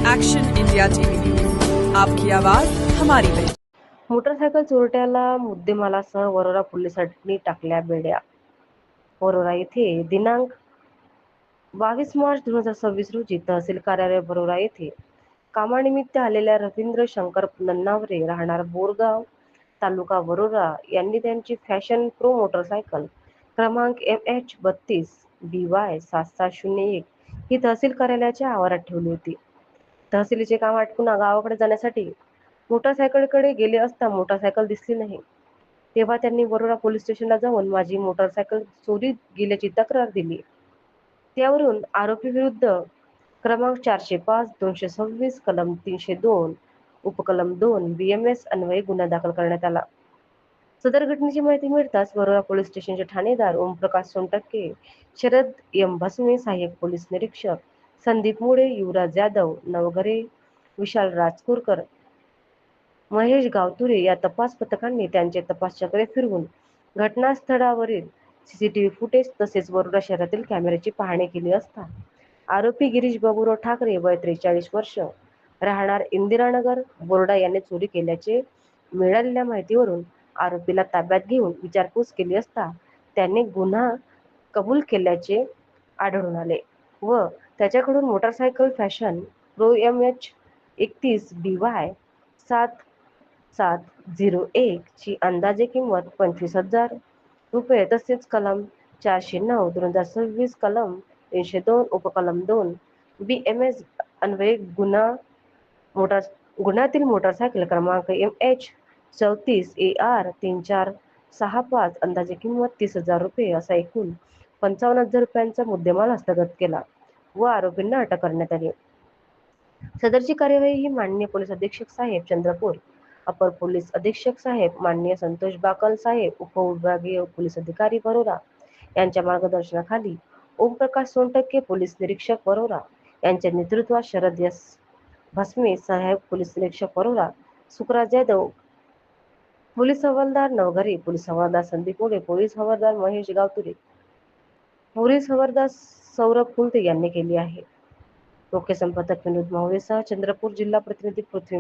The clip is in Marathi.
एक्शन इंडिया टीवी न्यूज, आपकी आवाज हमारी पहचान। मोटरसायकल चोरट्याला मुद्देमालासह वरोरा पोलिसांनी टाकल्या बेड्या। वरोरा येथे दिनांक 22 मार्च 2026 रोजी तहसील कार्यालय वरोरा येथे कामानिमित्त आलेल्या रवींद्र शंकर नन्नावरे राहणार बोरगाव तालुका वरोरा यांनी त्यांची फॅशन प्रो मोटरसायकल क्रमांक MH32BY7701 ही तहसील कार्यालयाच्या आवारात ठेवली होती। तहसीलीचे काम आटपून गावाकडे जाण्यासाठी मोटरसायकलकडे गेले असता मोटरसायकल दिसली नाही। तेव्हा त्यांनी वरोरा पोलीस स्टेशनला जाऊन माझी मोटरसायकल चोरी गेल्याची तक्रार दिली। त्यावरून आरोपी विरुद्ध क्रमांक 405/226 कलम 302 उपकलम 2 BMS अन्वये गुन्हा दाखल करण्यात आला। सदर घटनेची माहिती मिळताच वरोरा पोलीस स्टेशनचे ठाणेदार ओमप्रकाश सोनटक्के, शरद एम भस्मे, सहाय्यक पोलीस निरीक्षक संदीप मुळे, युवराज जाधव नवघरे, विशाल राजकुरकर, महेश गावतुरे या तपास पथकांनी त्यांचे तपास चक्रे फिरवून घटनास्थळावरील सीसीटीव्ही फुटेज तसेच वरोरा शहरातील कॅमेऱ्याची पाहणी केली असता आरोपी गिरीश बाबूराव ठाकरे वय 43 वर्ष राहणार इंदिरानगर बोर्डा यांनी चोरी केल्याचे मिळालेल्या माहितीवरून आरोपीला ताब्यात घेऊन विचारपूस केली असता त्यांनी गुन्हा कबूल केल्याचे आढळून आले व त्याच्याकडून मोटरसायकल फॅशन प्रो MH32BY7701 ची अंदाजे किंमत 25,000 रुपये तसेच कलम 409/2026 कलम 302 उपकलम 2 BMS अन्वये गुन्ह्यातील मोटरसायकल क्रमांक MH34AR3465 अंदाजे किंमत 30,000 रुपये असा एकूण 55,000 रुपयांचा मुद्देमाल हस्तगत केला व आरोपींना अटक करण्यात आली। सदरची कार्यवाही ही माननीय पोलीस अधीक्षक साहेब चंद्रपूर, अपर पोलीस अधीक्षक साहेब माननीय संतोष बाकल साहेब, उपविभागीय पोलीस अधिकारी वरोरा यांच्या मार्गदर्शनाखाली ओमप्रकाश सोनटक्के पोलीस निरीक्षक वरोरा यांच्या नेतृत्वात शरद एस भस्मे सहाय्यक पोलीस निरीक्षक वरोरा, सुखराज यादव पोलीस हवालदार नवघरे, पोलीस हवालदार संदीप मुळे, पोलीस हवालदार महेश गावतुरे, पोलीस हवालदार सौरभ कुलते यांनी केली आहे। मुख्य संपादक विनोद मावळेसह चंद्रपूर जिल्हा प्रतिनिधी पृथ्वी